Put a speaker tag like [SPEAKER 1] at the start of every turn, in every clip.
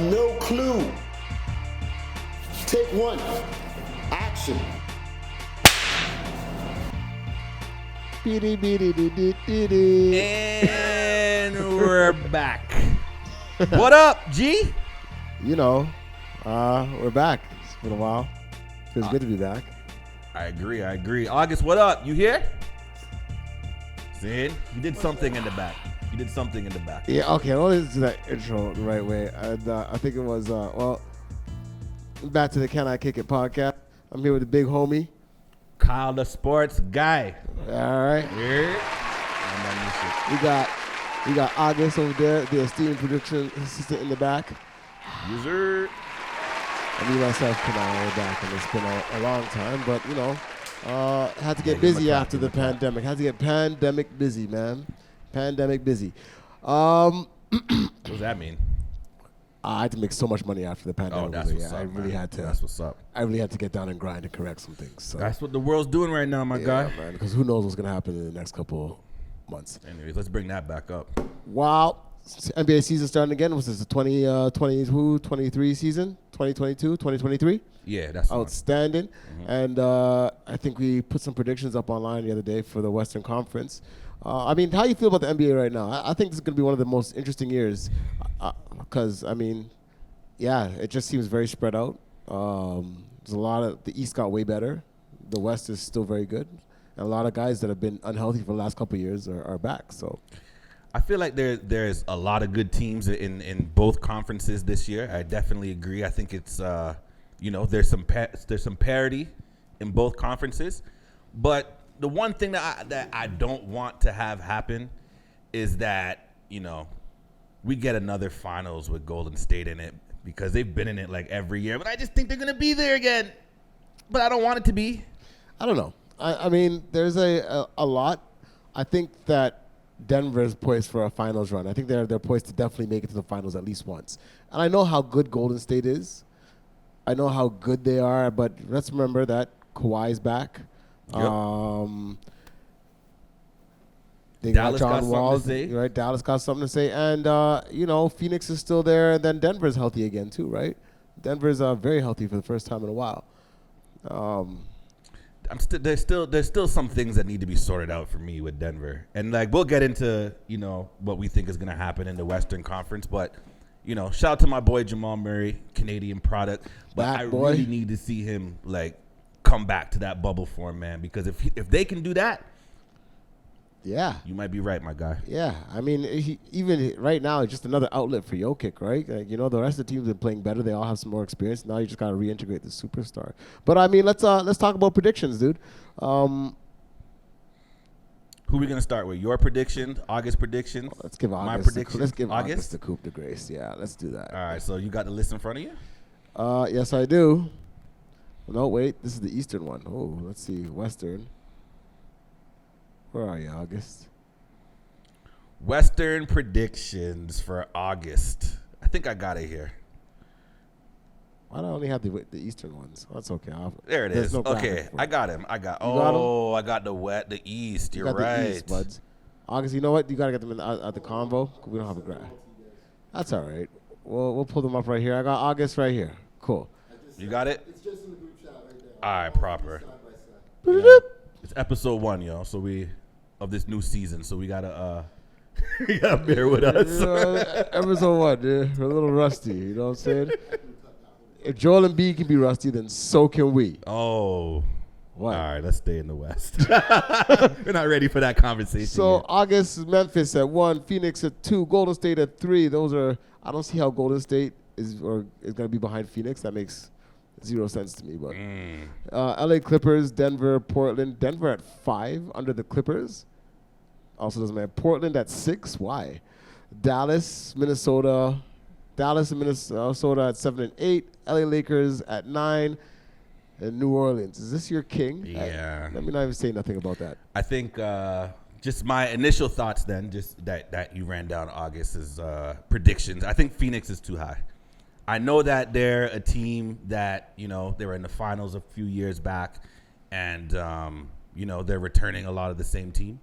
[SPEAKER 1] no clue. Take one. Action.
[SPEAKER 2] And we're back. What up, G?
[SPEAKER 3] You know, we're back. It's been a while. Feels good to be back.
[SPEAKER 2] I agree. August, what up? You here? Sid, you did something in the back.
[SPEAKER 3] Yeah, okay. I'll listen to that intro the right way. And, I think it was, back to the Can I Kick It podcast. I'm here with the big homie.
[SPEAKER 2] Kyle, the sports guy.
[SPEAKER 3] All right.
[SPEAKER 2] Yeah.
[SPEAKER 3] We got August over there, the esteemed production assistant in the back.
[SPEAKER 2] User.
[SPEAKER 3] And me, myself, Kani, we're back. And it's been a long time, but, you know, had to get busy after the pandemic. Had to get pandemic busy, man. Pandemic busy.
[SPEAKER 2] What does that mean?
[SPEAKER 3] I had to make so much money after the pandemic.
[SPEAKER 2] Oh, that's what's up,
[SPEAKER 3] I really had to.
[SPEAKER 2] That's what's up.
[SPEAKER 3] I really had to get down and grind and correct some things. So.
[SPEAKER 2] That's what the world's doing right now, my guy.
[SPEAKER 3] Man, because who knows what's going to happen in the next couple months.
[SPEAKER 2] Anyways, let's bring that back up.
[SPEAKER 3] Wow. NBA season starting again. Was this the 2023 season? 2022, 2023?
[SPEAKER 2] Yeah, that's
[SPEAKER 3] outstanding. Mm-hmm. And I think we put some predictions up online the other day for the Western Conference. I mean, how do you feel about the NBA right now? I think this is going to be one of the most interesting years because, I mean, yeah, it just seems very spread out. There's a lot of – the East got way better. The West is still very good. And a lot of guys that have been unhealthy for the last couple of years are back. So
[SPEAKER 2] I feel like there's a lot of good teams in both conferences this year. I definitely agree. I think it's there's some parity in both conferences. But the one thing that I don't want to have happen is that, we get another finals with Golden State in it because they've been in it like every year. But I just think they're going to be there again. But I don't want it to be.
[SPEAKER 3] I don't know. I mean, there's a lot. I think that Denver is poised for a finals run. I think they're poised to definitely make it to the finals at least once. And I know how good Golden State is. I know how good they are. But let's remember that Kawhi's back.
[SPEAKER 2] Yep.
[SPEAKER 3] They
[SPEAKER 2] Dallas
[SPEAKER 3] got
[SPEAKER 2] got
[SPEAKER 3] John
[SPEAKER 2] something
[SPEAKER 3] Wall,
[SPEAKER 2] to say.
[SPEAKER 3] right? Dallas got something to say, and Phoenix is still there, and then Denver's healthy again too, right? Denver's very healthy for the first time in a while.
[SPEAKER 2] There's still some things that need to be sorted out for me with Denver, and like we'll get into what we think is going to happen in the Western Conference, but shout out to my boy Jamal Murray, Canadian product, but really need to see him like come back to that bubble form, man, because if they can do that.
[SPEAKER 3] Yeah.
[SPEAKER 2] You might be right, my guy.
[SPEAKER 3] Yeah. I mean, even right now, it's just another outlet for Jokic, right? Like, the rest of the teams have been playing better. They all have some more experience. Now you just got to reintegrate the superstar. But, I mean, let's talk about predictions, dude.
[SPEAKER 2] Who are we going to start with? Your predictions, August predictions?
[SPEAKER 3] Let's give August
[SPEAKER 2] my predictions.
[SPEAKER 3] Let's give
[SPEAKER 2] August
[SPEAKER 3] the coup de grace. Yeah, let's do that.
[SPEAKER 2] All right, so you got the list in front of you?
[SPEAKER 3] Yes, I do. No, wait. This is the Eastern one. Oh, let's see. Western. Where are you, August?
[SPEAKER 2] Western predictions for August. I think I got it here.
[SPEAKER 3] Why do I only have the Eastern ones? That's okay.
[SPEAKER 2] There it is. Okay, I got him. I got the East. You're right.
[SPEAKER 3] The East, buds. August, you know what? You got to get them at the convo. We don't have a graph. That's all right. We'll pull them up right here. I got August right here. Cool.
[SPEAKER 2] You got it?
[SPEAKER 1] It's just in the group chat right there.
[SPEAKER 2] All right, proper.
[SPEAKER 3] Yeah.
[SPEAKER 2] It's episode 1, y'all. So of this new season. So we gotta bear with us.
[SPEAKER 3] Episode 1, dude. We're a little rusty. You know what I'm saying? If Joel and B can be rusty, then so can we.
[SPEAKER 2] Oh.
[SPEAKER 3] What?
[SPEAKER 2] All right, let's stay in the West. We're not ready for that conversation.
[SPEAKER 3] So
[SPEAKER 2] yet.
[SPEAKER 3] August, Memphis at 1, Phoenix at 2, Golden State at 3. Those are. I don't see how Golden State is going to be behind Phoenix. That makes zero sense to me. But LA Clippers, Denver, Portland. Denver at 5 under the Clippers. Also doesn't matter. Portland at 6. Why? Dallas, Minnesota. Dallas and Minnesota at 7 and 8. LA Lakers at 9. And New Orleans. Is this your king?
[SPEAKER 2] Yeah.
[SPEAKER 3] Let me not even say nothing about that.
[SPEAKER 2] I think just my initial thoughts then, just that you ran down August is predictions. I think Phoenix is too high. I know that they're a team that, they were in the finals a few years back, and, they're returning a lot of the same team.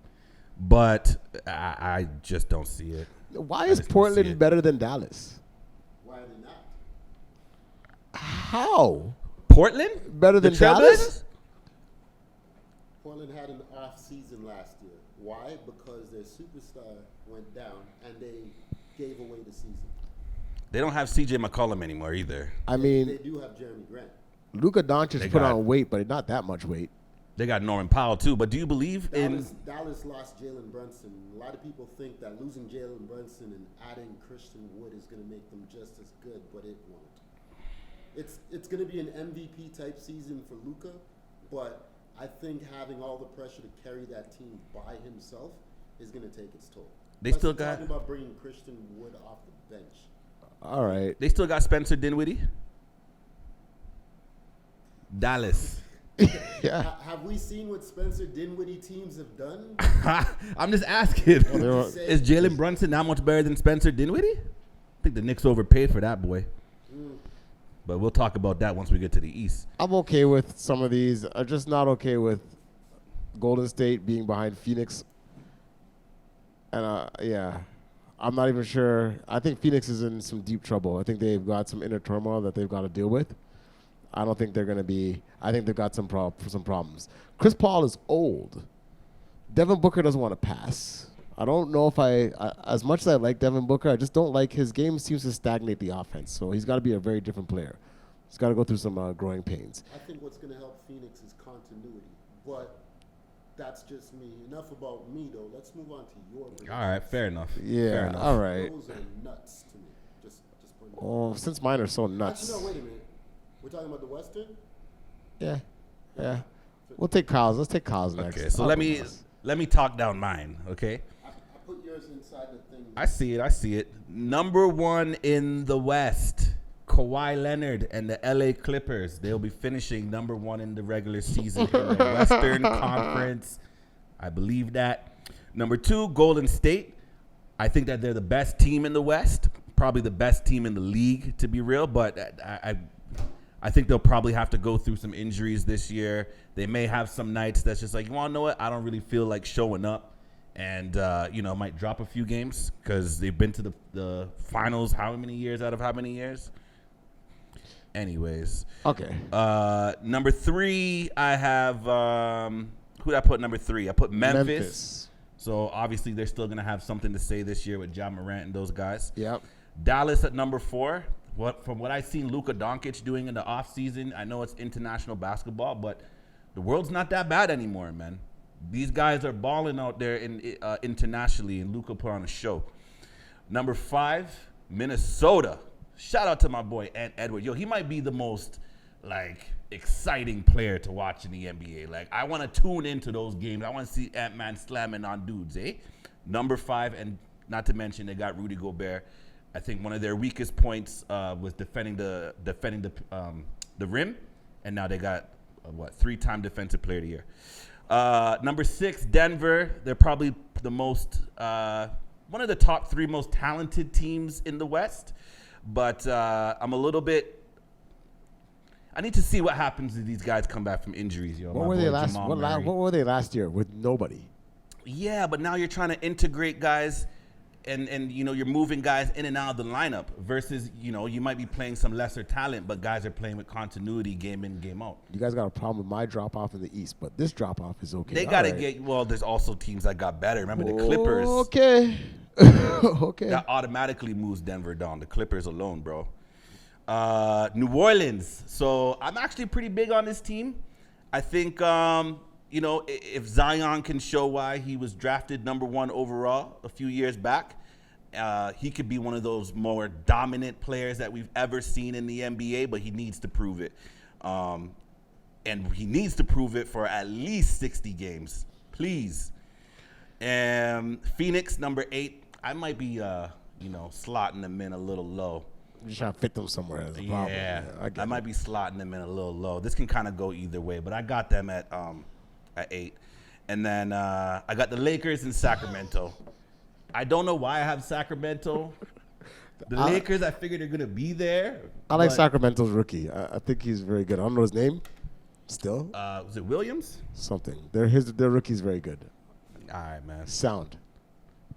[SPEAKER 2] But I just don't see it.
[SPEAKER 3] Why is Portland better than Dallas?
[SPEAKER 1] Why Why are they not?
[SPEAKER 3] How?
[SPEAKER 2] Portland?
[SPEAKER 3] Better
[SPEAKER 2] The
[SPEAKER 3] than Dallas?
[SPEAKER 2] Trailblazers?
[SPEAKER 1] Portland had an off season last year. Why? Because their superstar went down and they gave away the season.
[SPEAKER 2] They don't have C.J. McCollum anymore either.
[SPEAKER 3] I
[SPEAKER 1] They
[SPEAKER 3] mean,
[SPEAKER 1] do have Jeremy Grant.
[SPEAKER 3] Luka Doncic
[SPEAKER 2] They
[SPEAKER 3] put
[SPEAKER 2] got-
[SPEAKER 3] on weight, but not that much weight.
[SPEAKER 2] They got Norman Powell too. But do you believe in?
[SPEAKER 1] Dallas lost Jalen Brunson. A lot of people think that losing Jalen Brunson and adding Christian Wood is going to make them just as good, but it won't. It's going to be an MVP type season for Luka, but I think having all the pressure to carry that team by himself is going to take its toll.
[SPEAKER 2] They
[SPEAKER 1] Plus,
[SPEAKER 2] still
[SPEAKER 1] they're
[SPEAKER 2] got-
[SPEAKER 1] talking about bringing Christian Wood off the bench.
[SPEAKER 3] All right.
[SPEAKER 2] They still got Spencer Dinwiddie. Dallas.
[SPEAKER 3] Yeah.
[SPEAKER 1] Have we seen what Spencer Dinwiddie teams have done?
[SPEAKER 2] I'm just asking.
[SPEAKER 3] They're-
[SPEAKER 2] Is Jalen Brunson that much better than Spencer Dinwiddie? I think the Knicks overpaid for that boy. But we'll talk about that once we get to the East.
[SPEAKER 3] I'm okay with some of these. I'm just not okay with Golden State being behind Phoenix. And yeah, I'm not even sure. I think Phoenix is in some deep trouble. I think they've got some inner turmoil that they've got to deal with. I don't think they're going to be. I think they've got some problems. Chris Paul is old. Devin Booker doesn't want to pass. I don't know if as much as I like Devin Booker, I just don't like his game seems to stagnate the offense. So he's got to be a very different player. He's got to go through some growing pains.
[SPEAKER 1] I think what's going to help Phoenix is continuity. But that's just me. Enough about me, though. Let's move on to your predictions.
[SPEAKER 2] All right, fair enough.
[SPEAKER 3] Yeah,
[SPEAKER 2] Fair enough.
[SPEAKER 3] all right.
[SPEAKER 1] Those are nuts to me. Just point
[SPEAKER 3] Oh, since mine are so nuts.
[SPEAKER 1] Actually, no, wait a minute. We're talking about the Western?
[SPEAKER 3] Yeah, yeah. We'll take Kyle's. Let's take Kyle's next.
[SPEAKER 2] Okay, so
[SPEAKER 3] I'll
[SPEAKER 2] let
[SPEAKER 3] go
[SPEAKER 2] me
[SPEAKER 3] last.
[SPEAKER 2] talk down mine. Okay.
[SPEAKER 1] I put yours inside the thing.
[SPEAKER 2] I see it. Number one in the West, Kawhi Leonard and the LA Clippers. They'll be finishing number one in the regular season in the Western Conference. I believe that. Number two, Golden State. I think that they're the best team in the West, probably the best team in the league, to be real. But I think they'll probably have to go through some injuries this year. They may have some nights that's just like, you want to know what? I don't really feel like showing up. And, might drop a few games because they've been to the finals how many years out of how many years? Anyways.
[SPEAKER 3] Okay.
[SPEAKER 2] Number three, I have who did I put number three? I put Memphis. So, obviously, they're still going to have something to say this year with Ja Morant and those guys.
[SPEAKER 3] Yep.
[SPEAKER 2] Dallas at number four. From what I've seen Luka Doncic doing in the offseason, I know it's international basketball, but the world's not that bad anymore, man. These guys are balling out there internationally, and Luka put on a show. Number five, Minnesota. Shout out to my boy Ant Edwards. Yo, he might be the most exciting player to watch in the NBA. Like, I want to tune into those games. I want to see Ant-Man slamming on dudes, eh? Number five, and not to mention they got Rudy Gobert. I think one of their weakest points was defending the rim, and now they got three-time Defensive Player of the Year. Number six, Denver. They're probably the most one of the top three most talented teams in the West, but I'm a little bit. I need to see what happens if these guys come back from injuries. Yo,
[SPEAKER 3] What were they last? What were they last year with nobody?
[SPEAKER 2] Yeah, but now you're trying to integrate guys. And you're moving guys in and out of the lineup versus, you might be playing some lesser talent, but guys are playing with continuity game in, game out.
[SPEAKER 3] You guys got a problem with my drop off in the East, but this drop off is okay.
[SPEAKER 2] They got to there's also teams that got better. Remember the Clippers?
[SPEAKER 3] Okay. Okay.
[SPEAKER 2] That automatically moves Denver down. The Clippers alone, bro. New Orleans. So I'm actually pretty big on this team. I think, if Zion can show why he was drafted number one overall a few years back, he could be one of those more dominant players that we've ever seen in the NBA, but he needs to prove it. And he needs to prove it for at least 60 games, please. Phoenix, number 8. I might be, slotting them in a little low.
[SPEAKER 3] I'm just trying to fit them somewhere. That's the problem.
[SPEAKER 2] Yeah,
[SPEAKER 3] I
[SPEAKER 2] I might be slotting them in a little low. This can kind of go either way, but I got them at 8. And then I got the Lakers in Sacramento. I don't know why I have Sacramento. The Lakers, I figured they're going to be there.
[SPEAKER 3] I like
[SPEAKER 2] but,
[SPEAKER 3] Sacramento's rookie. I think he's very good. I don't know his name. Still?
[SPEAKER 2] Was it Williams?
[SPEAKER 3] Something. Their rookie's very good.
[SPEAKER 2] All right, man.
[SPEAKER 3] Sound.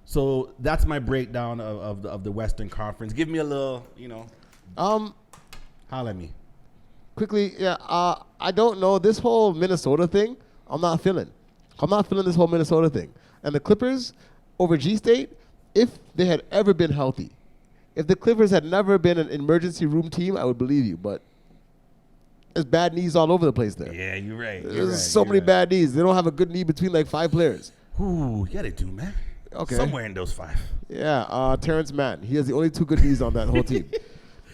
[SPEAKER 2] So that's my breakdown of the Western Conference. Give me a little, Holla at me.
[SPEAKER 3] Quickly, yeah. I don't know this whole Minnesota thing. I'm not feeling this whole Minnesota thing. And the Clippers over G State, if they had ever been healthy, if the Clippers had never been an emergency room team, I would believe you. But there's bad knees all over the place there.
[SPEAKER 2] Yeah, you're right.
[SPEAKER 3] There's so many bad knees. They don't have a good knee between like 5 players.
[SPEAKER 2] Ooh, yeah, they do, man.
[SPEAKER 3] Okay.
[SPEAKER 2] Somewhere in those 5.
[SPEAKER 3] Yeah, Terrence Mann. He has the only 2 good knees on that whole team.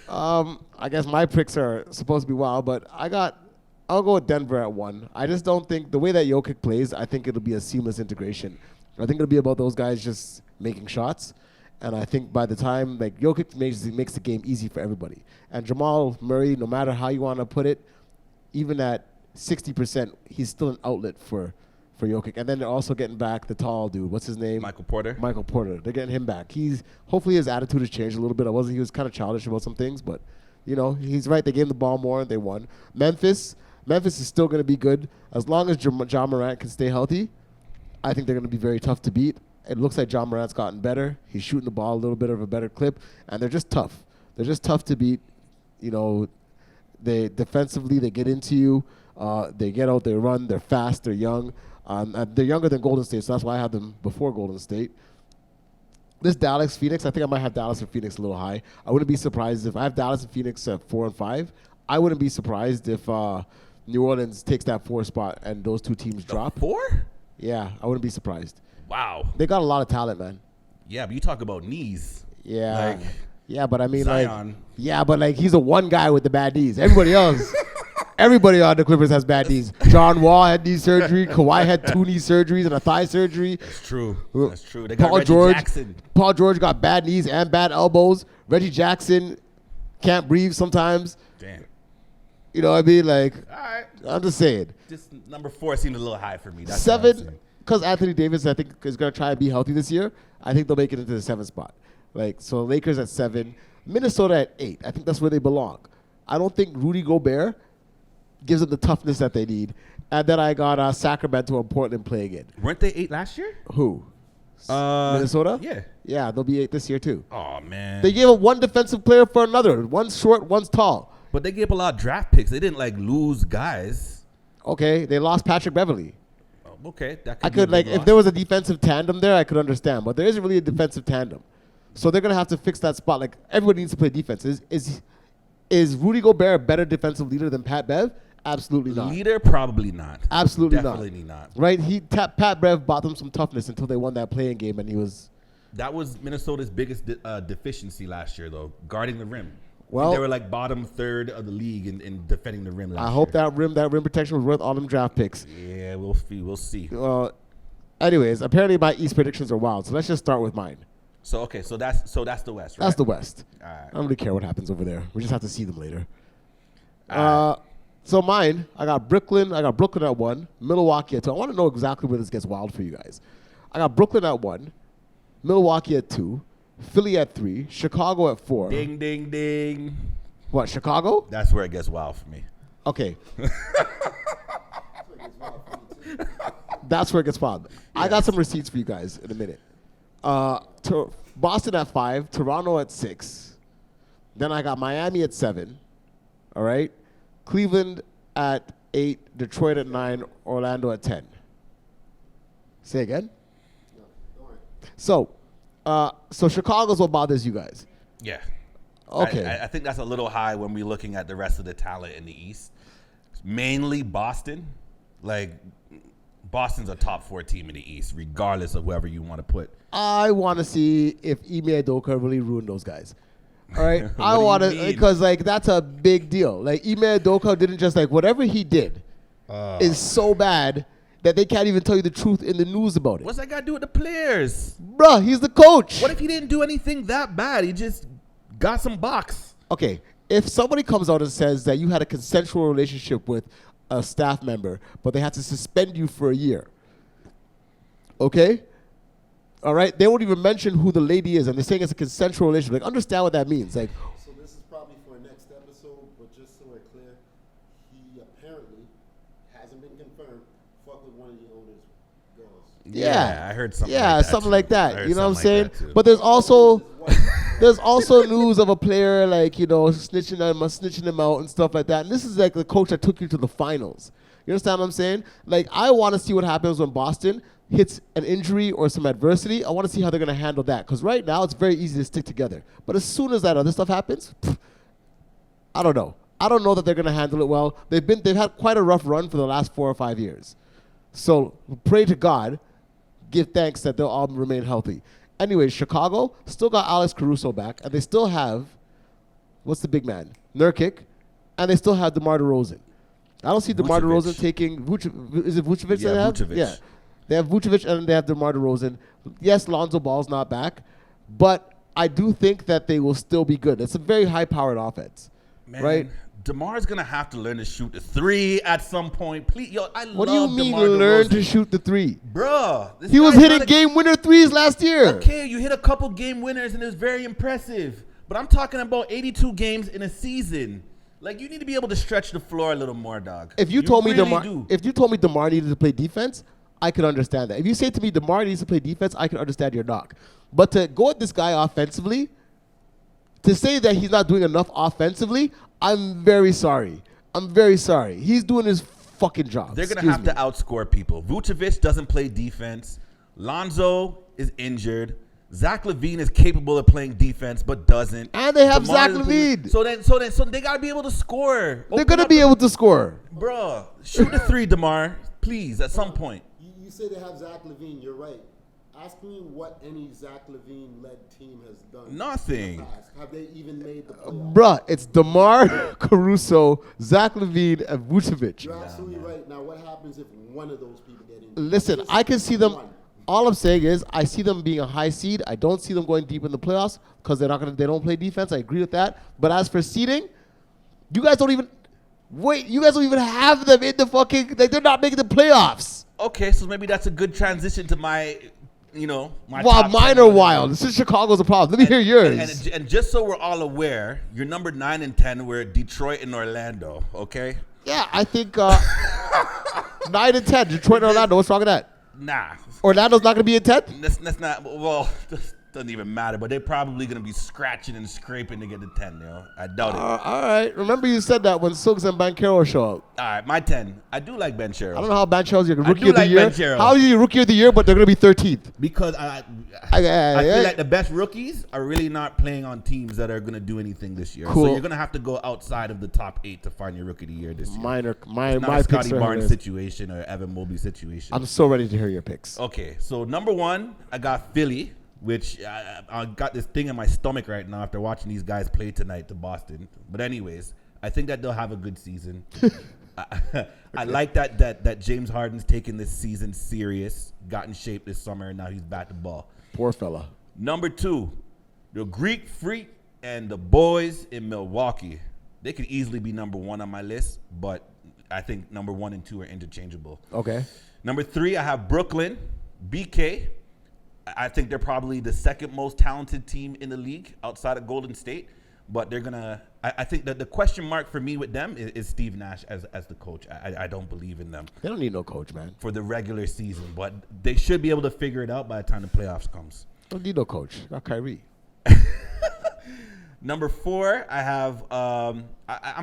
[SPEAKER 3] I guess my picks are supposed to be wild, but I'll go with Denver at 1. I just don't think the way that Jokic plays, I think it'll be a seamless integration. I think it'll be about those guys just making shots. And I think by the time like Jokic makes the game easy for everybody. And Jamal Murray, no matter how you want to put it, even at 60%, he's still an outlet for Jokic. And then they're also getting back the tall dude. What's his name?
[SPEAKER 2] Michael Porter.
[SPEAKER 3] They're getting him back. Hopefully his attitude has changed a little bit. He was kind of childish about some things, but he's right. They gave him the ball more and they won. Memphis is still going to be good as long as Ja Morant can stay healthy. I think they're going to be very tough to beat. It looks like Ja Morant's gotten better. He's shooting the ball a little bit of a better clip, and they're just tough. They're just tough to beat. They defensively they get into you. They get out, they run. They're fast. They're young. They're younger than Golden State, so that's why I have them before Golden State. This Dallas Phoenix, I think I might have Dallas and Phoenix a little high. I wouldn't be surprised if I have Dallas and Phoenix at 4 and 5. I wouldn't be surprised if New Orleans takes that 4 spot and those 2 teams drop.
[SPEAKER 2] 4?
[SPEAKER 3] Yeah, I wouldn't be surprised.
[SPEAKER 2] Wow.
[SPEAKER 3] They got a lot of talent, man.
[SPEAKER 2] Yeah, but you talk about knees.
[SPEAKER 3] Yeah. But I mean,
[SPEAKER 2] Zion.
[SPEAKER 3] he's the one guy with the bad knees. Everybody else, everybody on the Clippers has bad knees. John Wall had knee surgery. Kawhi had 2 knee surgeries and a thigh surgery.
[SPEAKER 2] That's true. They got Reggie Jackson.
[SPEAKER 3] Paul George got bad knees and bad elbows. Reggie Jackson can't breathe sometimes.
[SPEAKER 2] Damn.
[SPEAKER 3] You know what I mean?
[SPEAKER 2] All right.
[SPEAKER 3] I'm just saying.
[SPEAKER 2] Just number 4 seemed a little high for me. That's
[SPEAKER 3] 7, because Anthony Davis, I think, is going to try and be healthy this year. I think they'll make it into the 7th spot. So Lakers at 7, Minnesota at 8. I think that's where they belong. I don't think Rudy Gobert gives them the toughness that they need. And then I got Sacramento and Portland playing in.
[SPEAKER 2] Weren't they 8 last year?
[SPEAKER 3] Who? Minnesota?
[SPEAKER 2] Yeah.
[SPEAKER 3] Yeah, they'll be 8 this year too.
[SPEAKER 2] Oh, man.
[SPEAKER 3] They gave up one defensive player for another. One's short, one's tall.
[SPEAKER 2] But they gave up a lot of draft picks. They didn't, lose guys.
[SPEAKER 3] Okay, they lost Patrick Beverley.
[SPEAKER 2] Oh, okay. That
[SPEAKER 3] I
[SPEAKER 2] be a
[SPEAKER 3] could,
[SPEAKER 2] big
[SPEAKER 3] if
[SPEAKER 2] loss.
[SPEAKER 3] there was a defensive tandem there, I could understand. But there isn't really a defensive tandem. So they're going to have to fix that spot. Everybody needs to play defense. Is Rudy Gobert a better defensive leader than Pat Bev? Absolutely not.
[SPEAKER 2] Leader, probably not.
[SPEAKER 3] Absolutely
[SPEAKER 2] Definitely not.
[SPEAKER 3] Right? Pat Bev bought them some toughness until they won that playing game, and he was...
[SPEAKER 2] That was Minnesota's biggest deficiency last year, though, guarding the rim.
[SPEAKER 3] Well,
[SPEAKER 2] they were bottom 3rd of the league in defending the rim last year.
[SPEAKER 3] I hope that rim protection was worth all them draft picks.
[SPEAKER 2] Yeah, we'll see.
[SPEAKER 3] Anyways, apparently my East predictions are wild, so let's just start with mine.
[SPEAKER 2] So that's the West, right?
[SPEAKER 3] That's the West.
[SPEAKER 2] All right.
[SPEAKER 3] I don't really care what happens over there. We just have to see them later. So mine, I got Brooklyn at 1, Milwaukee at 2. I want to know exactly where this gets wild for you guys. I got Brooklyn at 1, Milwaukee at 2, Philly at 3, Chicago at 4.
[SPEAKER 2] Ding, ding, ding.
[SPEAKER 3] What, Chicago?
[SPEAKER 2] That's where it gets wild for me.
[SPEAKER 3] Okay. That's where it gets wild. Yes. I got some receipts for you guys in a minute. Boston at 5, Toronto at 6. Then I got Miami at 7. All right. Cleveland at 8, Detroit at 9, Orlando at 10. Say again?
[SPEAKER 1] No, don't worry.
[SPEAKER 3] So Chicago's what bothers you guys.
[SPEAKER 2] Yeah.
[SPEAKER 3] Okay.
[SPEAKER 2] I think that's a little high when we're looking at the rest of the talent in the East. Mainly Boston. Boston's a top 4 team in the East, regardless of whoever you want to put.
[SPEAKER 3] I want to see if Ime Udoka really ruined those guys. All right, I want to, because that's a big deal. Ime Udoka didn't just whatever he did is so bad that they can't even tell you the truth in the news about it.
[SPEAKER 2] What's that got to do with the players?
[SPEAKER 3] Bruh, he's the coach.
[SPEAKER 2] What if he didn't do anything that bad? He just got some box.
[SPEAKER 3] Okay, if somebody comes out and says that you had a consensual relationship with a staff member, but they had to suspend you for a year, okay? All right, they won't even mention who the lady is, and they're saying it's a consensual relationship. Understand what that means?
[SPEAKER 1] So this is probably for a next episode, but just so we're clear, he apparently hasn't been confirmed. Fuck with one of the owners
[SPEAKER 3] Yeah,
[SPEAKER 2] I heard something.
[SPEAKER 3] Yeah,
[SPEAKER 2] like that
[SPEAKER 3] something
[SPEAKER 2] too.
[SPEAKER 3] like
[SPEAKER 2] I
[SPEAKER 3] that.
[SPEAKER 2] heard
[SPEAKER 3] You know what I'm
[SPEAKER 2] something
[SPEAKER 3] saying?
[SPEAKER 2] like that too.
[SPEAKER 3] But there's also news of a player like snitching him out and stuff like that. And this is like the coach that took you to the finals. You understand what I'm saying? Like I want to see what happens when Boston hits an injury or some adversity. I want to see how they're going to handle that because right now it's very easy to stick together. But as soon as that other stuff happens, I don't know. I don't know that they're going to handle it well. They've had quite a rough run for the last 4 or 5 years. So pray to God, give thanks that they'll all remain healthy. Anyway, Chicago still got Alex Caruso back, and they still have, what's the big man? Nurkic, and they still have DeMar DeRozan. I don't see DeMar DeRozan taking, is it Vucevic
[SPEAKER 2] Yeah,
[SPEAKER 3] they have?
[SPEAKER 2] Vucevic.
[SPEAKER 3] Yeah. They have Vucevic and they have DeMar DeRozan. Yes, Lonzo Ball's not back, but I do think that they will still be good. It's a very high-powered offense, right?
[SPEAKER 2] DeMar's going to have to learn to shoot the three at some point. Please, yo,
[SPEAKER 3] What do you mean learn to shoot the three?
[SPEAKER 2] Bruh.
[SPEAKER 3] He was hitting game-winner threes last year.
[SPEAKER 2] Okay, you hit a couple game winners, and it was very impressive. But I'm talking about 82 games in a season. Like, you need to be able to stretch the floor a little more, dog.
[SPEAKER 3] If you told me
[SPEAKER 2] do.
[SPEAKER 3] if you told me DeMar needed to play defense, I could understand that. If you say to me DeMar needs to play defense, I can understand your knock. But to go at this guy offensively, to say that he's not doing enough offensively, I'm very sorry. He's doing his fucking job.
[SPEAKER 2] They're going to have to outscore people. Vucevic doesn't play defense. Lonzo is injured. Zach LaVine is capable of playing defense, but doesn't.
[SPEAKER 3] And they have
[SPEAKER 2] DeMar
[SPEAKER 3] Zach
[SPEAKER 2] doesn't
[SPEAKER 3] LaVine.
[SPEAKER 2] So they got to be able to score.
[SPEAKER 3] They're going to be able to score.
[SPEAKER 2] Bruh, shoot the three, DeMar, please, at some point.
[SPEAKER 1] You say they have Zach LaVine. You're right. Ask me what any Zach LaVine-led team has done.
[SPEAKER 2] Nothing.
[SPEAKER 1] In the past. Have they even made the playoffs?
[SPEAKER 3] Bruh, it's DeMar, Caruso, Zach LaVine, and Vucevic.
[SPEAKER 1] You're absolutely right. Now, what happens if one of those people get injured?
[SPEAKER 3] Listen,
[SPEAKER 1] Just
[SPEAKER 3] I can see them.
[SPEAKER 1] one.
[SPEAKER 3] All I'm saying is, I see them being a high seed. I don't see them going deep in the playoffs because they don't play defense. I agree with that. But as for seeding, you guys don't even have them in the fucking. Like, they're not making the playoffs.
[SPEAKER 2] Okay, so maybe that's a good transition to my
[SPEAKER 3] Wow,
[SPEAKER 2] top
[SPEAKER 3] mine
[SPEAKER 2] 10
[SPEAKER 3] are
[SPEAKER 2] whatever.
[SPEAKER 3] wild. This is Chicago's a problem. Let me hear yours.
[SPEAKER 2] And just so we're all aware, you're number 9 and 10. We're Detroit and Orlando. Okay.
[SPEAKER 3] Yeah, I think 9 and 10. Detroit and Orlando. What's wrong with that?
[SPEAKER 2] Nah.
[SPEAKER 3] Orlando's not going to be in 10?
[SPEAKER 2] That's not. Well, this doesn't even matter. But they're probably gonna be scratching and scraping to get to 10. I doubt it.
[SPEAKER 3] All right. Remember you said that when Suggs and Banchero show up.
[SPEAKER 2] All right, my 10. I do like Ben Sherrill.
[SPEAKER 3] I don't know how Banchero's your rookie
[SPEAKER 2] do
[SPEAKER 3] of the
[SPEAKER 2] like
[SPEAKER 3] year.
[SPEAKER 2] Banchero.
[SPEAKER 3] How is he your rookie of the year, but they're going to be 13th?
[SPEAKER 2] Because I feel like the best rookies are really not playing on teams that are going to do anything this year.
[SPEAKER 3] Cool.
[SPEAKER 2] So you're going to have to go outside of the top 8 to find your rookie of the year this year.
[SPEAKER 3] My
[SPEAKER 2] It's not
[SPEAKER 3] my
[SPEAKER 2] a
[SPEAKER 3] picks
[SPEAKER 2] Scotty
[SPEAKER 3] are
[SPEAKER 2] Barnes
[SPEAKER 3] hilarious.
[SPEAKER 2] situation or Evan Mobley situation.
[SPEAKER 3] I'm so ready to hear your picks.
[SPEAKER 2] Okay, so number 1, I got Philly, which I got this thing in my stomach right now after watching these guys play tonight to Boston. But anyways, I think that they'll have a good season. I like that James Harden's taking this season serious, got in shape this summer, and now he's back to ball.
[SPEAKER 3] Poor fella.
[SPEAKER 2] Number 2, the Greek Freak and the boys in Milwaukee. They could easily be number 1 on my list, but I think number 1 and 2 are interchangeable.
[SPEAKER 3] Okay. Number
[SPEAKER 2] 3, I have Brooklyn, BK. I think they're probably the second most talented team in the league outside of Golden State. But they're going to – I think that the question mark for me with them is Steve Nash as the coach. I don't believe in them.
[SPEAKER 3] They don't need no coach, man.
[SPEAKER 2] For the regular season. But they should be able to figure it out by the time the playoffs comes.
[SPEAKER 3] Don't need no coach. Got Kyrie.
[SPEAKER 2] Number 4, I have I'm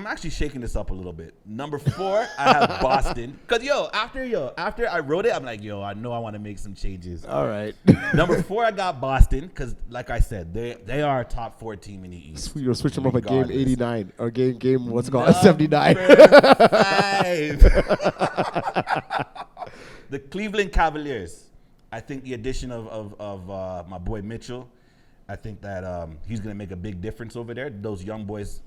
[SPEAKER 2] actually shaking this up a little bit. Number 4, I have Boston. Because, after I wrote it, I'm like, I know I want to make some changes.
[SPEAKER 3] All right.
[SPEAKER 2] Number 4, I got Boston because, like I said, they are a top 4 team in the East.
[SPEAKER 3] You'll switch them up at game
[SPEAKER 2] Regardless.
[SPEAKER 3] 89 or game what's it called? 79.
[SPEAKER 2] 5. The Cleveland Cavaliers. I think the addition of my boy Mitchell, I think that he's going to make a big difference over there. Those young boys,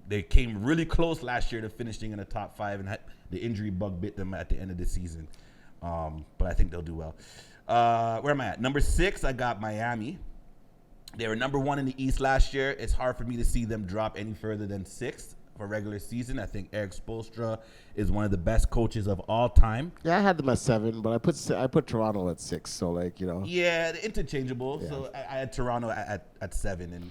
[SPEAKER 2] they came really close last year to finishing in the top 5, and the injury bug bit them at the end of the season. But I think they'll do well. Where am I at? Number 6, I got Miami. They were number 1 in the East last year. It's hard for me to see them drop any further than 6th for regular season. I think Eric Spoelstra is one of the best coaches of all time.
[SPEAKER 3] Yeah, I had them at 7, but I put Toronto at 6. So
[SPEAKER 2] Yeah, they're interchangeable.
[SPEAKER 3] Yeah.
[SPEAKER 2] So I had Toronto at 7, and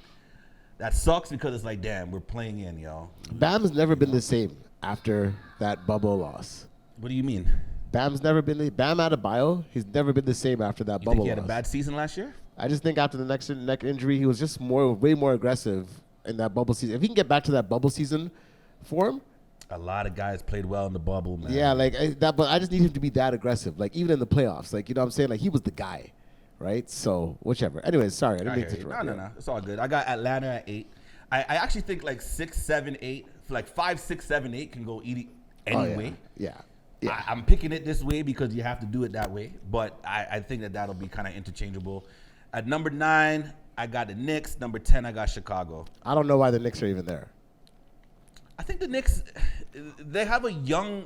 [SPEAKER 2] that sucks because it's like, damn, we're playing in, yo.
[SPEAKER 3] Bam has never been the same after that bubble loss.
[SPEAKER 2] What do you mean?
[SPEAKER 3] Bam's never been Bam Adebayo. He's never been the same after that
[SPEAKER 2] You
[SPEAKER 3] bubble
[SPEAKER 2] think he had a
[SPEAKER 3] loss.
[SPEAKER 2] bad season last year?
[SPEAKER 3] I just think after the neck injury, he was just way more aggressive in that bubble season. If he can get back to that bubble season form,
[SPEAKER 2] A lot of guys played well in the bubble, man.
[SPEAKER 3] yeah, like that. But I just need him to be that aggressive, like even in the playoffs. Like, you know what I'm saying? Like, he was the guy, right? So whichever. Anyways, sorry, I didn't mean to interrupt.
[SPEAKER 2] No. It's all good. I got Atlanta at 8. I actually think like 6, 7, 8, like 5, 6, 7, 8 can go anyway.
[SPEAKER 3] Yeah.
[SPEAKER 2] I'm picking it this way because you have to do it that way. But I think that'll be kind of interchangeable. At number 9, I got the Knicks. Number 10, I got Chicago.
[SPEAKER 3] I don't know why the Knicks are even there.
[SPEAKER 2] I think the Knicks, they have a young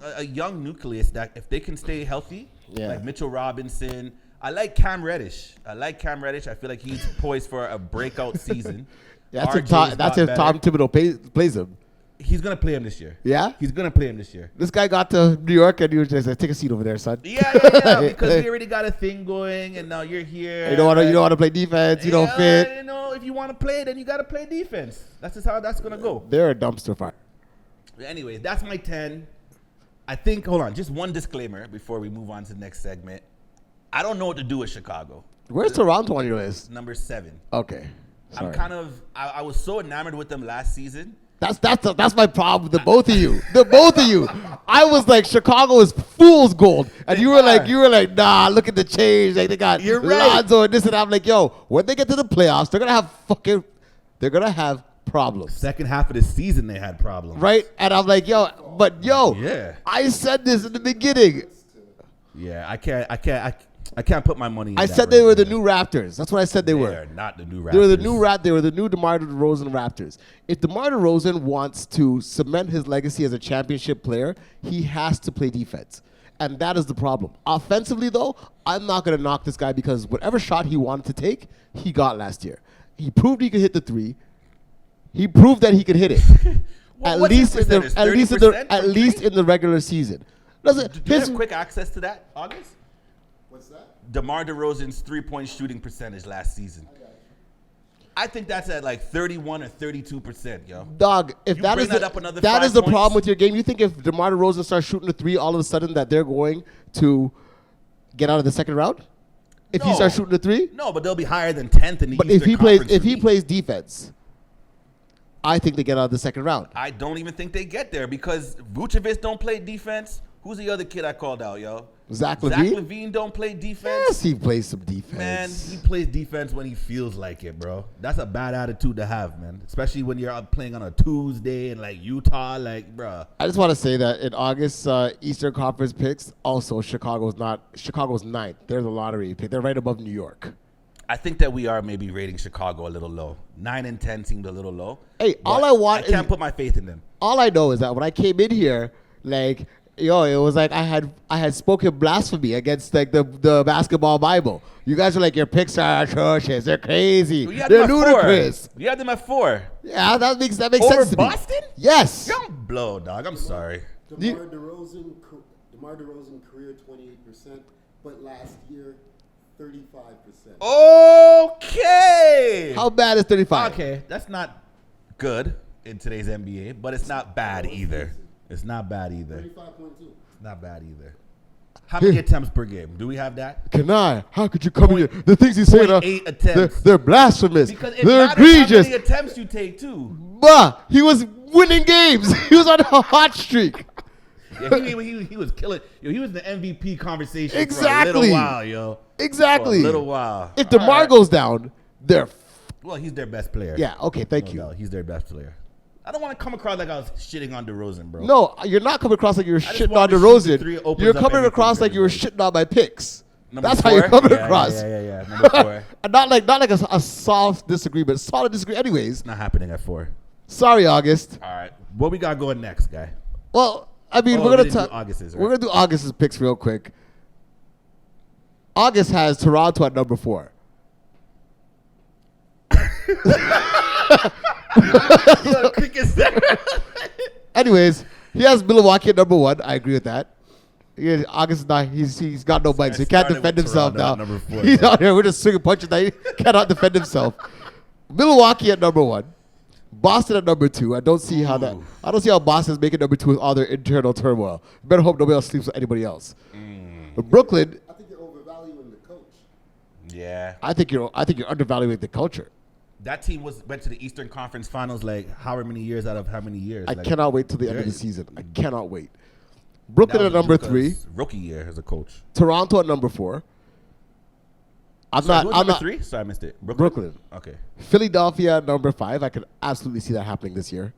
[SPEAKER 2] nucleus that if they can stay healthy, like Mitchell Robinson. I like Cam Reddish. I feel like he's poised for a breakout season.
[SPEAKER 3] That's if Tom Thibodeau plays him.
[SPEAKER 2] He's going to play him this year.
[SPEAKER 3] Yeah?
[SPEAKER 2] He's going to play him this year.
[SPEAKER 3] This guy got to New York and he was just like, take a seat over there, son.
[SPEAKER 2] Yeah, because we already got a thing going and now you're here.
[SPEAKER 3] You don't want to play defense. You don't fit.
[SPEAKER 2] You know, if you want to play, then you got to play defense. That's just how that's going to go.
[SPEAKER 3] They're a dumpster fire.
[SPEAKER 2] Anyways, that's my 10. I think, hold on, just one disclaimer before we move on to the next segment. I don't know what to do with Chicago.
[SPEAKER 3] Where's Toronto on your list?
[SPEAKER 2] Number 7.
[SPEAKER 3] Okay. Sorry.
[SPEAKER 2] I was so enamored with them last season.
[SPEAKER 3] That's my problem. The both of you. I was like, Chicago is fool's gold, and you were like, nah. Look at the change. Like, they got Lonzo and this and that. I'm like, yo, when they get to the playoffs, they're gonna have problems.
[SPEAKER 2] Second half of the season, they had problems.
[SPEAKER 3] Right? And I'm like, yo,
[SPEAKER 2] yeah.
[SPEAKER 3] I said this in the beginning.
[SPEAKER 2] Yeah, I can't put my money in
[SPEAKER 3] I
[SPEAKER 2] that
[SPEAKER 3] said they were the
[SPEAKER 2] range.
[SPEAKER 3] new Raptors. That's what I said they were.
[SPEAKER 2] They are not the new Raptors.
[SPEAKER 3] They were the new DeMar DeRozan Raptors. If DeMar DeRozan wants to cement his legacy as a championship player, he has to play defense. And that is the problem. Offensively, though, I'm not going to knock this guy because whatever shot he wanted to take, he got last year. He proved he could hit the 3. He proved that he could hit it.
[SPEAKER 2] At least in
[SPEAKER 3] the regular season.
[SPEAKER 2] Do you have quick access to that, August?
[SPEAKER 1] What's that?
[SPEAKER 2] DeMar DeRozan's 3-point shooting percentage last season. I think that's at like 31 or 32%, yo.
[SPEAKER 3] Dog, if
[SPEAKER 2] You
[SPEAKER 3] that
[SPEAKER 2] bring
[SPEAKER 3] is
[SPEAKER 2] that up another
[SPEAKER 3] that
[SPEAKER 2] 5
[SPEAKER 3] is the
[SPEAKER 2] points?
[SPEAKER 3] problem with your game. You think if DeMar DeRozan starts shooting the 3, all of a sudden that they're going to get out of the second round? If he
[SPEAKER 2] No.
[SPEAKER 3] starts shooting the 3?
[SPEAKER 2] No, but they'll be higher than 10th in the
[SPEAKER 3] But
[SPEAKER 2] Eastern
[SPEAKER 3] if
[SPEAKER 2] Conference
[SPEAKER 3] he
[SPEAKER 2] for me.
[SPEAKER 3] plays defense, I think they get out of the second round.
[SPEAKER 2] I don't even think they get there because Vucevic don't play defense. Who's the other kid I called out, yo?
[SPEAKER 3] Zach
[SPEAKER 2] Zach
[SPEAKER 3] LaVine?
[SPEAKER 2] LaVine don't play defense.
[SPEAKER 3] Yes, he plays some defense.
[SPEAKER 2] Man, he plays defense when he feels like it, bro. That's a bad attitude to have, man. Especially when you're out playing on a Tuesday in like Utah, like, bro.
[SPEAKER 3] I just want to say that in August, Eastern Conference picks, also Chicago's 9th. They're the lottery pick. They're right above New York.
[SPEAKER 2] I think that we are maybe rating Chicago a little low. 9 and 10 seemed a little low.
[SPEAKER 3] Hey,
[SPEAKER 2] But
[SPEAKER 3] all I want
[SPEAKER 2] I can't
[SPEAKER 3] is
[SPEAKER 2] put my faith in them.
[SPEAKER 3] all I know is that when I came in here, like, yo, it was like I had spoken blasphemy against like the basketball Bible. You guys are like, your picks are atrocious. They're crazy.
[SPEAKER 2] You had
[SPEAKER 3] They're
[SPEAKER 2] them at 4.
[SPEAKER 3] ludicrous.
[SPEAKER 2] You had them at 4.
[SPEAKER 3] Yeah, that makes
[SPEAKER 2] Over
[SPEAKER 3] sense to
[SPEAKER 2] Boston?
[SPEAKER 3] me. Yes.
[SPEAKER 2] You're on blow, dog. I'm sorry.
[SPEAKER 1] DeMar DeRozan career 28%, but last year 35%.
[SPEAKER 2] Okay.
[SPEAKER 3] How bad is 35?
[SPEAKER 2] Okay, that's not good in today's NBA, but it's not bad either. It's not bad either.
[SPEAKER 1] 35.2.
[SPEAKER 2] It's not bad either. How many attempts per game? Do we have that?
[SPEAKER 3] Kani, how could you come in here? The things he's saying are
[SPEAKER 2] 0.8 attempts.
[SPEAKER 3] they're blasphemous.
[SPEAKER 2] Because it
[SPEAKER 3] They're
[SPEAKER 2] matters how
[SPEAKER 3] egregious.
[SPEAKER 2] many attempts you take too.
[SPEAKER 3] Bah, he was winning games. He was on a hot streak.
[SPEAKER 2] Yeah, he was killing. Yo, he was in the MVP conversation for a
[SPEAKER 3] Exactly.
[SPEAKER 2] little while, yo.
[SPEAKER 3] Exactly.
[SPEAKER 2] For a little while.
[SPEAKER 3] If DeMar
[SPEAKER 2] All right.
[SPEAKER 3] goes down, they're
[SPEAKER 2] Well, he's their best player.
[SPEAKER 3] yeah. Okay, thank
[SPEAKER 2] No
[SPEAKER 3] you.
[SPEAKER 2] doubt. He's their best player. I don't want to come across like I was shitting on DeRozan, bro.
[SPEAKER 3] No, you're not coming across like you were
[SPEAKER 2] just
[SPEAKER 3] shitting on
[SPEAKER 2] wanted to shoot the 3
[SPEAKER 3] DeRozan.
[SPEAKER 2] opens
[SPEAKER 3] You're
[SPEAKER 2] up
[SPEAKER 3] coming
[SPEAKER 2] everything
[SPEAKER 3] across
[SPEAKER 2] for
[SPEAKER 3] like you were
[SPEAKER 2] everybody.
[SPEAKER 3] shitting on my picks.
[SPEAKER 2] Number
[SPEAKER 3] That's
[SPEAKER 2] 4?
[SPEAKER 3] how you're coming
[SPEAKER 2] Yeah,
[SPEAKER 3] across.
[SPEAKER 2] Yeah. Number 4.
[SPEAKER 3] And not like a soft disagreement, solid disagreement. Anyways,
[SPEAKER 2] Not happening at 4.
[SPEAKER 3] sorry, August.
[SPEAKER 2] All right. What we got going next, guy?
[SPEAKER 3] Well, I mean,
[SPEAKER 2] Oh,
[SPEAKER 3] we're
[SPEAKER 2] we
[SPEAKER 3] gonna
[SPEAKER 2] didn't do
[SPEAKER 3] talk.
[SPEAKER 2] August's, right?
[SPEAKER 3] We're gonna do August's picks real quick. August has Toronto at number 4.
[SPEAKER 2] Yo, quick as that.
[SPEAKER 3] Anyways, he has Milwaukee at number 1. I agree with that. August is not. He's got no legs. He can't
[SPEAKER 2] started
[SPEAKER 3] defend
[SPEAKER 2] with
[SPEAKER 3] himself
[SPEAKER 2] Toronto
[SPEAKER 3] now.
[SPEAKER 2] at number 4,
[SPEAKER 3] He's
[SPEAKER 2] bro.
[SPEAKER 3] out here. We're just swinging punches. Now he cannot defend himself. Milwaukee at number 1. Boston at number 2. I don't see how Boston's making number 2 with all their internal turmoil. Better hope nobody else sleeps with anybody else. But Brooklyn,
[SPEAKER 1] I think you're overvaluing the coach.
[SPEAKER 2] Yeah.
[SPEAKER 3] I think you're undervaluing the culture.
[SPEAKER 2] That team went to the Eastern Conference Finals like however many years out of how many years?
[SPEAKER 3] I
[SPEAKER 2] Like,
[SPEAKER 3] cannot wait till the end of the season. I cannot wait. Brooklyn
[SPEAKER 2] that
[SPEAKER 3] at
[SPEAKER 2] was
[SPEAKER 3] number
[SPEAKER 2] Luka's
[SPEAKER 3] 3.
[SPEAKER 2] Rookie year as a coach.
[SPEAKER 3] Toronto at number 4.
[SPEAKER 2] Who was number 3? Sorry, I missed it.
[SPEAKER 3] Brooklyn.
[SPEAKER 2] Okay.
[SPEAKER 3] Philadelphia at number 5. I could absolutely see that happening this year.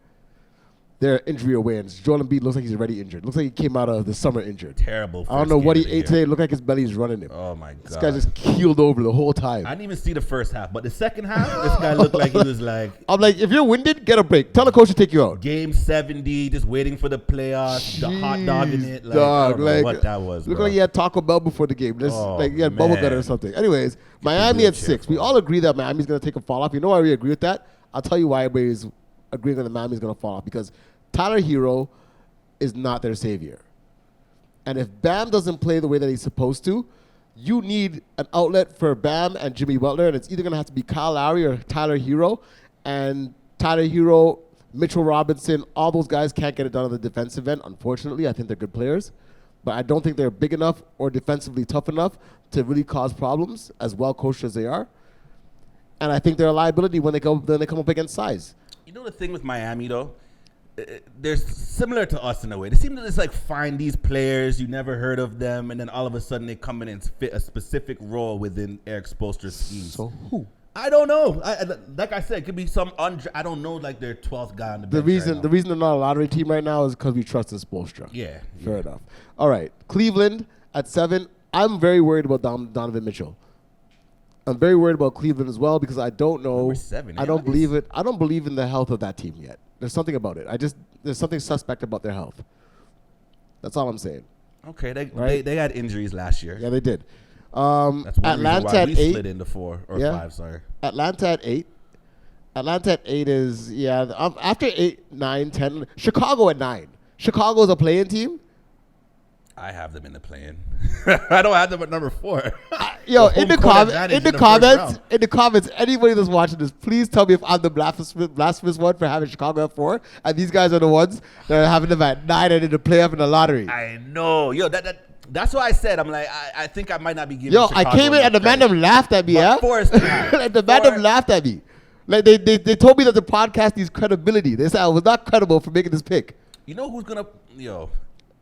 [SPEAKER 3] They're injury away, and Joel Embiid looks like he's already injured. Looks like he came out of the summer injured.
[SPEAKER 2] Terrible.
[SPEAKER 3] I don't know
[SPEAKER 2] first
[SPEAKER 3] what
[SPEAKER 2] game
[SPEAKER 3] he
[SPEAKER 2] of the
[SPEAKER 3] ate
[SPEAKER 2] year.
[SPEAKER 3] today. It looked like his belly's running him.
[SPEAKER 2] Oh my god.
[SPEAKER 3] This guy just keeled over the whole time.
[SPEAKER 2] I didn't even see the first half, but the second half, this guy looked like he was like
[SPEAKER 3] I'm like, if you're winded, get a break. Tell the coach to take you out.
[SPEAKER 2] game 70, just waiting for the playoffs, the hot dogging it. Like,
[SPEAKER 3] Dog,
[SPEAKER 2] I don't know
[SPEAKER 3] like,
[SPEAKER 2] what that was.
[SPEAKER 3] Looked
[SPEAKER 2] bro.
[SPEAKER 3] like he had Taco Bell before the game. Just
[SPEAKER 2] Oh,
[SPEAKER 3] like he had bubble
[SPEAKER 2] man.
[SPEAKER 3] gutter or something. Anyways, Miami
[SPEAKER 2] real
[SPEAKER 3] at 6. We
[SPEAKER 2] cheerful.
[SPEAKER 3] all agree that Miami's going to take a fall off. You know why we agree with that? I'll tell you why everybody's agreeing that Miami's going to fall off. Because Tyler Hero is not their savior. And if Bam doesn't play the way that he's supposed to, you need an outlet for Bam and Jimmy Butler, and it's either going to have to be Kyle Lowry or Tyler Hero. And Tyler Hero, Mitchell Robinson, all those guys can't get it done on the defensive end. Unfortunately, I think they're good players, but I don't think they're big enough or defensively tough enough to really cause problems, as well coached as they are. And I think they're a liability when they come up against size.
[SPEAKER 2] You know the thing with Miami though, they're similar to us in a way. They seem to just like find these players you never heard of them, and then all of a sudden they come in and fit a specific role within Eric Spoelstra's scheme.
[SPEAKER 3] So who?
[SPEAKER 2] I don't know. Like I said, it could be some I don't know, like their 12th guy on the bench.
[SPEAKER 3] The reason they're not a lottery team right now is because we trust in Spoelstra.
[SPEAKER 2] Yeah.
[SPEAKER 3] Fair enough. All right. Cleveland at 7. I'm very worried about Donovan Mitchell. I'm very worried about Cleveland as well because I don't know.
[SPEAKER 2] Number 7,
[SPEAKER 3] I don't believe it. I don't believe in the health of that team yet. There's something about it. There's something suspect about their health. That's all I'm saying.
[SPEAKER 2] Okay,
[SPEAKER 3] Right?
[SPEAKER 2] they had injuries last year.
[SPEAKER 3] Yeah, they did.
[SPEAKER 2] That's one
[SPEAKER 3] Atlanta
[SPEAKER 2] reason why
[SPEAKER 3] at
[SPEAKER 2] we
[SPEAKER 3] 8.
[SPEAKER 2] slid into 4 or
[SPEAKER 3] Yeah.
[SPEAKER 2] 5. Sorry.
[SPEAKER 3] Atlanta at 8. Atlanta at 8 is, after 8, 9, 10. Chicago at 9. Chicago's a playing team.
[SPEAKER 2] I have them in the play-in. I don't have them at number 4.
[SPEAKER 3] Yo,
[SPEAKER 2] The
[SPEAKER 3] in the
[SPEAKER 2] home court advantage in the
[SPEAKER 3] comments, anybody that's watching this, please tell me if I'm the blasphemous one for having Chicago at 4, and these guys are the ones that are having them at 9 and in the playoff in the lottery.
[SPEAKER 2] I know. Yo, that's why I said, I'm like, I think I might not be giving
[SPEAKER 3] Yo,
[SPEAKER 2] Chicago
[SPEAKER 3] I came in
[SPEAKER 2] enough
[SPEAKER 3] and the man
[SPEAKER 2] credit.
[SPEAKER 3] them laughed at me,
[SPEAKER 2] But
[SPEAKER 3] yeah?
[SPEAKER 2] 4 is too high.
[SPEAKER 3] Like the man them laughed at me. Like they told me that the podcast needs credibility. They said I was not credible for making this pick.
[SPEAKER 2] You know who's going to,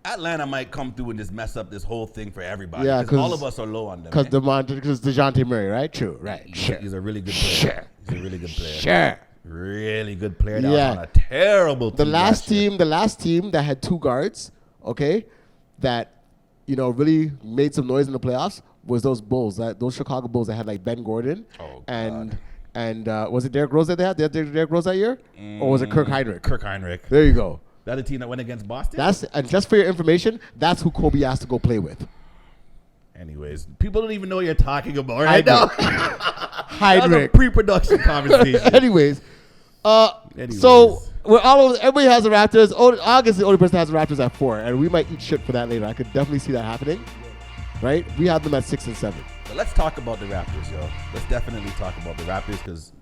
[SPEAKER 2] Atlanta might come through and just mess up this whole thing for everybody.
[SPEAKER 3] Yeah,
[SPEAKER 2] because all of us are low on them.
[SPEAKER 3] Because
[SPEAKER 2] man.
[SPEAKER 3] DeJounte Murray, right? True, right. Sure.
[SPEAKER 2] He's a really good player.
[SPEAKER 3] Sure.
[SPEAKER 2] He's a really good player.
[SPEAKER 3] Sure.
[SPEAKER 2] Really good player. That
[SPEAKER 3] Yeah.
[SPEAKER 2] was on a terrible team.
[SPEAKER 3] The last
[SPEAKER 2] year.
[SPEAKER 3] team that had 2 guards, okay, that really made some noise in the playoffs was those Bulls, those Chicago Bulls that had like Ben Gordon
[SPEAKER 2] Oh,
[SPEAKER 3] and was it Derrick Rose that they had? They had Derrick Rose that year, or was it Kirk Heinrich?
[SPEAKER 2] Kirk Heinrich.
[SPEAKER 3] There you go.
[SPEAKER 2] The other team that went against Boston?
[SPEAKER 3] And just for your information, that's who Kobe asked to go play with.
[SPEAKER 2] Anyways, people don't even know what you're talking about right now. That was a
[SPEAKER 3] Heinrich.
[SPEAKER 2] pre-production conversation.
[SPEAKER 3] Anyways, so everybody has the Raptors. August is the only person that has the Raptors at 4, and we might eat shit for that later. I could definitely see that happening. Right? We have them at 6 and 7.
[SPEAKER 2] So let's talk about the Raptors, yo. Let's definitely talk about the Raptors because